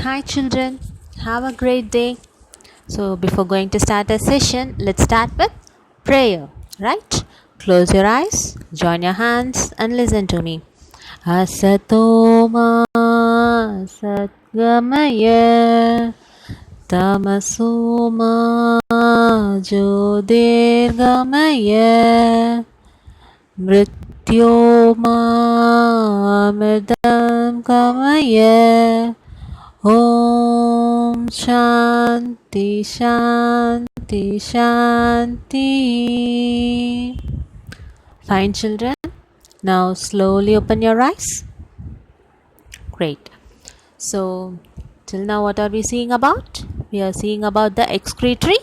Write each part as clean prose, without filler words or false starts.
Hi, children. Have a great day. So, before going to start a session, let's start with prayer, right? Close your eyes, join your hands, and listen to me. Asatoma Satgamaya Tamasoma Jyotirgamaya Mrityoma Amritam Gamaya Om Shanti Shanti Shanti. Fine, children. Now slowly open your eyes. Great. So, till now, what are we seeing about? We are seeing about the excretory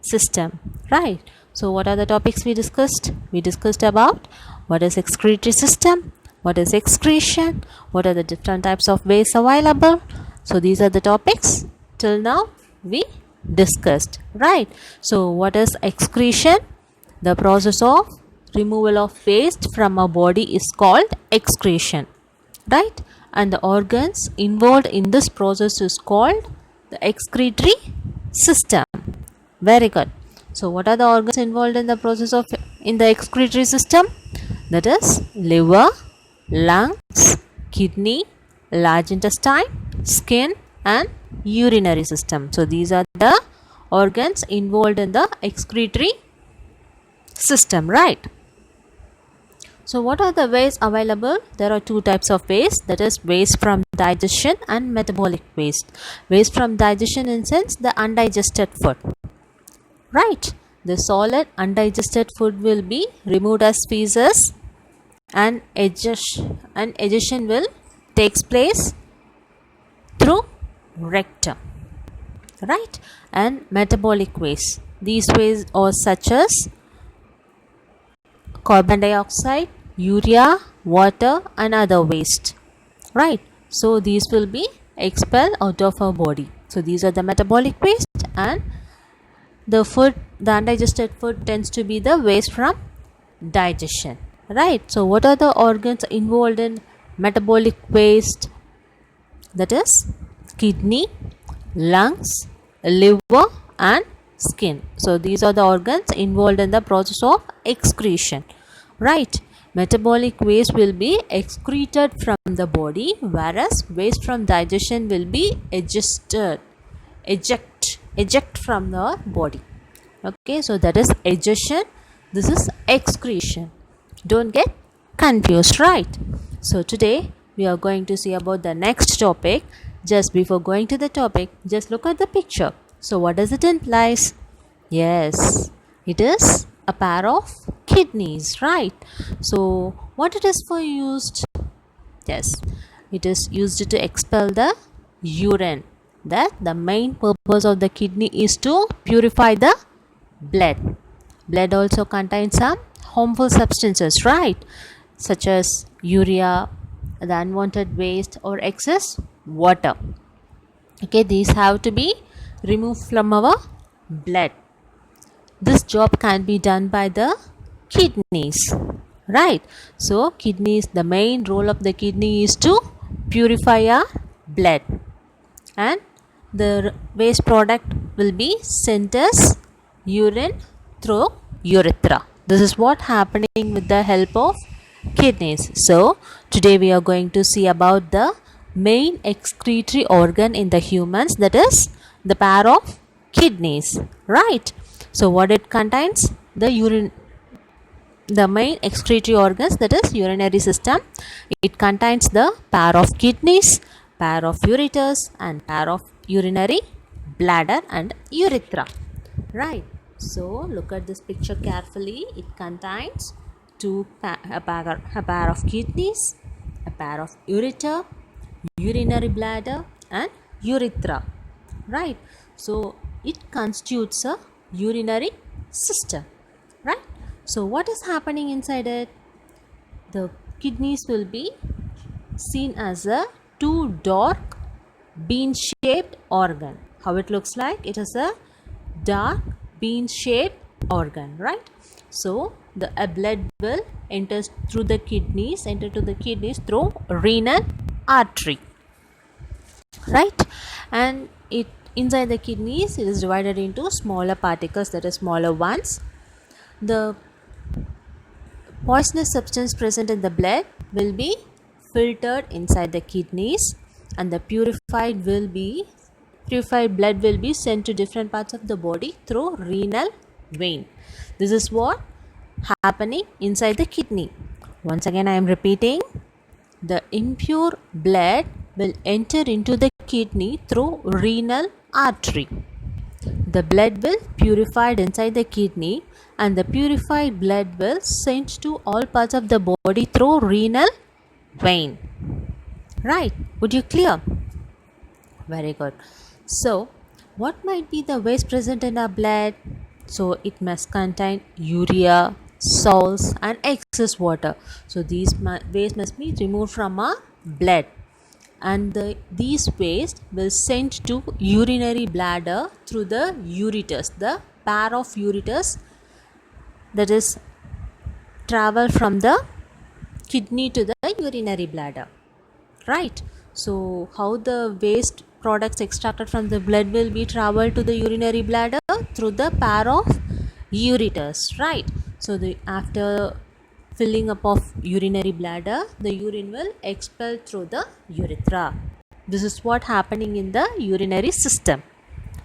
system, right? So, what are the topics we discussed? We discussed about what is excretory system, what is excretion, what are the different types of waste available. So, these are the topics till now we discussed, right? So, what is excretion? The process of removal of waste from a body is called excretion, right? And the organs involved in this process is called the excretory system. Very good. So what are the organs involved in the process of in the excretory system? That is liver, lungs, kidney, large intestine, skin, and urinary system. So these are the organs involved in the excretory system, right? So what are the waste available? There are two types of waste, that is waste from digestion and metabolic waste. Waste from digestion in sense the undigested food, right? The solid undigested food will be removed as feces and digestion will takes place through rectum, right? And metabolic waste, these waste are such as carbon dioxide, urea, water, and other waste, right? So these will be expelled out of our body. So these are the metabolic waste, and the undigested food tends to be the waste from digestion, right? So what are the organs involved in metabolic waste? That is kidney, lungs, liver, and skin. So these are the organs involved in the process of excretion, right? Metabolic waste will be excreted from the body, whereas waste from digestion will be eject from the body. Okay, so that is egestion, this is excretion. Don't get confused, right? So today we are going to see about the next topic. Just before going to the topic, just look at the picture. So what does it implies? Yes, it is a pair of kidneys, right? So what it is for used? Yes, it is used to expel the urine. That the main purpose of the kidney is to purify the blood. Blood also contains some harmful substances, right? Such as urea, the unwanted waste, or excess water. Okay, these have to be removed from our blood. This job can be done by the kidneys, right? So kidneys, the main role of the kidney is to purify our blood, and the waste product will be sent as urine through urethra. This is what happening with the help of kidneys. So today we are going to see about the main excretory organ in the humans, that is the pair of kidneys, right? So what it contains? The urine, the main excretory organs, that is urinary system. It contains the pair of kidneys, pair of ureters, and pair of urinary bladder and urethra, right? So look at this picture carefully. It contains a pair of kidneys, a pair of ureter, urinary bladder, and urethra, right? So it constitutes a urinary system, right? So what is happening inside it? The kidneys will be seen as a two dark bean shaped organ. How it looks like? It is a dark bean shaped organ, right? So the blood will enter to the kidneys through renal artery. right? And it inside the kidneys it is divided into smaller particles, that is smaller ones. The poisonous substance present in the blood will be filtered inside the kidneys, and the purified blood will be sent to different parts of the body through renal vein. This is what happening inside the kidney. Once again I am repeating, the impure blood will enter into the kidney through renal artery. The blood will purified inside the kidney, and the purified blood will sent to all parts of the body through renal vein. Right? Would you clear? Very good. So, what might be the waste present in our blood? So, it must contain urea, salts, and excess water. So, these waste must be removed from our blood, and these waste will sent to urinary bladder through the ureters, the pair of ureters that is travel from the kidney to the urinary bladder, right? So how the waste products extracted from the blood will be traveled to the urinary bladder? Through the pair of ureters, right? So after filling up of urinary bladder, the urine will expel through the urethra. This is what happening in the urinary system,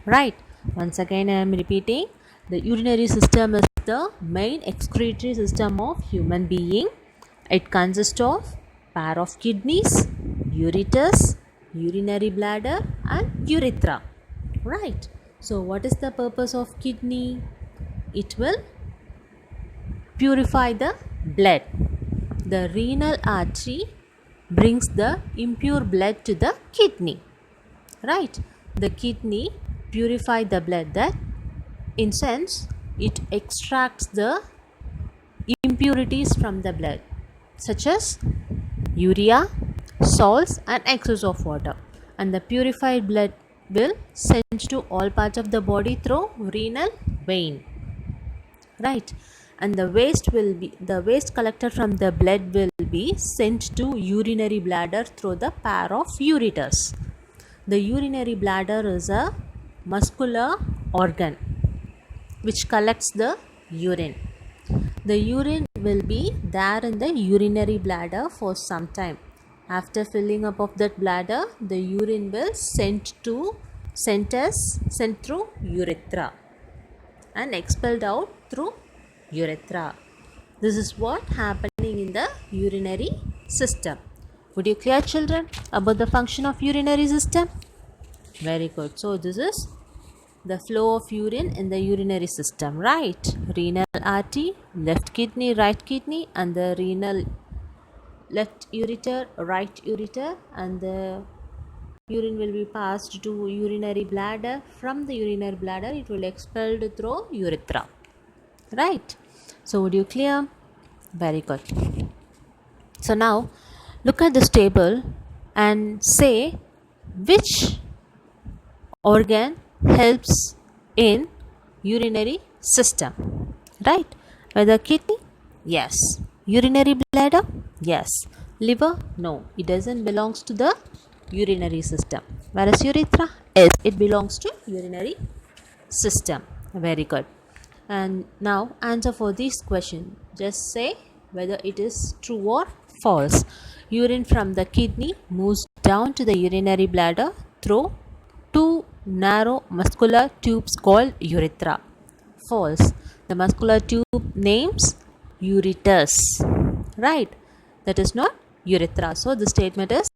right? Once again I am repeating, the urinary system is the main excretory system of human being. It consists of pair of kidneys, ureters, urinary bladder, and urethra, right? So what is the purpose of kidney? It will purify the blood. The renal artery brings the impure blood to the kidney, right? The kidney purify the blood, that in sense it extracts the impurities from the blood, such as urea, salts, and excess of water, and the purified blood will send to all parts of the body through renal vein, right? And the waste collected from the blood will be sent to urinary bladder through the pair of ureters. The urinary bladder is a muscular organ which collects the urine. The urine will be there in the urinary bladder for some time. After filling up of that bladder, the urine will sent through urethra and expelled out through urethra. This is what happening in the urinary system. Would you clear, children, about the function of urinary system? Very good. So this is the flow of urine in the urinary system, right? Renal artery, left kidney, right kidney, and the renal left ureter, right ureter, and the urine will be passed to urinary bladder. From the urinary bladder it will expelled through urethra, right? So would you clear? Very good. So now look at this table and say which organ helps in urinary system, right? Whether kidney? Yes. Urinary bladder? Yes. Liver? No, it doesn't belongs to the urinary system. Whereas urethra? Yes, it belongs to urinary system. Very good. And now answer for this question. Just say whether it is true or false. Urine from the kidney moves down to the urinary bladder through two narrow muscular tubes called urethra. False. The muscular tube names ureters, right? That is not urethra. So the statement is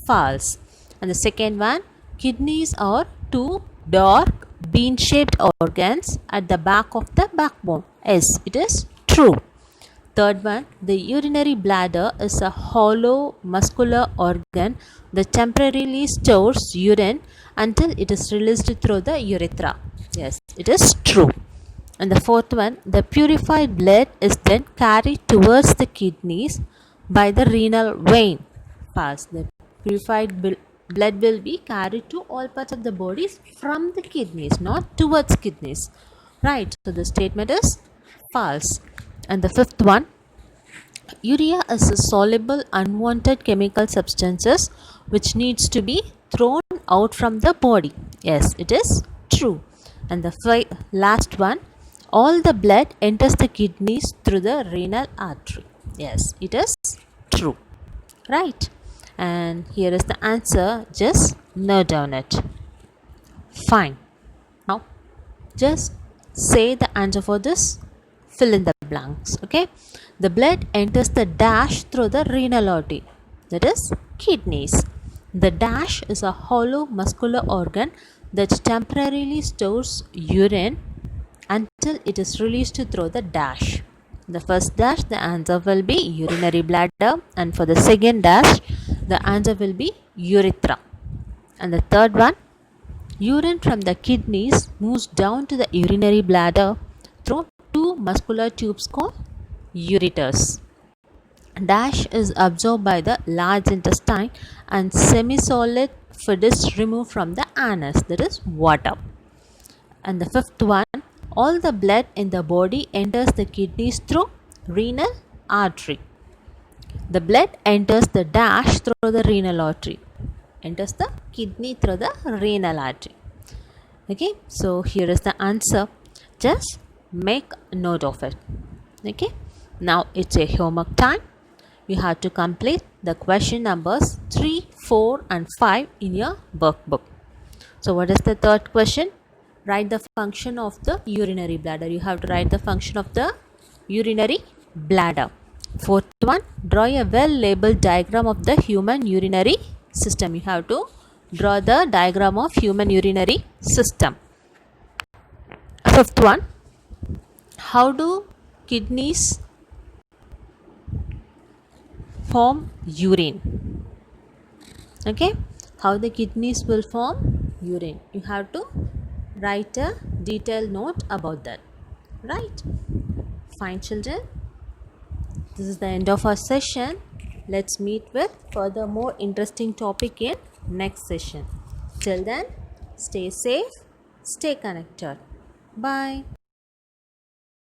false. And the second one, kidneys are two dark bean-shaped organs at the back of the backbone. Yes, it is true. Third one, the urinary bladder is a hollow muscular organ that temporarily stores urine until it is released through the urethra. Yes, it is true. And the fourth one, the purified blood is then carried towards the kidneys by the renal vein. False. The purified blood will be carried to all parts of the body from the kidneys, not towards kidneys. Right. So the statement is false. And the fifth one, urea is a soluble unwanted chemical substances which needs to be thrown out from the body. Yes, it is true. And the last one, all the blood enters the kidneys through the renal artery. Yes, it is true. Right. And here is the answer. Just note down it. Fine. Now, just say the answer for this. Fill in the blanks. Okay. The blood enters the dash through the renal artery. That is kidneys. The dash is a hollow muscular organ that temporarily stores urine until it is released through the dash. The first dash, the answer will be urinary bladder, and for the second dash, the answer will be urethra. And the third one, urine from the kidneys moves down to the urinary bladder through two muscular tubes called ureters. Dash is absorbed by the large intestine and semi-solid food is removed from the anus, that is water. And the fifth one, all the blood in the body enters the kidneys through renal artery. The blood enters the dash through the renal artery. Enters the kidney through the renal artery. Okay, so here is the answer. Just make note of it. Okay, now it's a homework time. You have to complete the question numbers 3, 4 and 5 in your workbook. So what is the third question? Write the function of the urinary bladder. You have to write the function of the urinary bladder. Fourth one, draw a well-labeled diagram of the human urinary system. You have to draw the diagram of human urinary system. Fifth one, how do kidneys form urine? Okay, how the kidneys will form urine. You have to write a detailed note about that. Right? Fine, children. This is the end of our session. Let's meet with further more interesting topic in next session. Till then, stay safe, stay connected. Bye.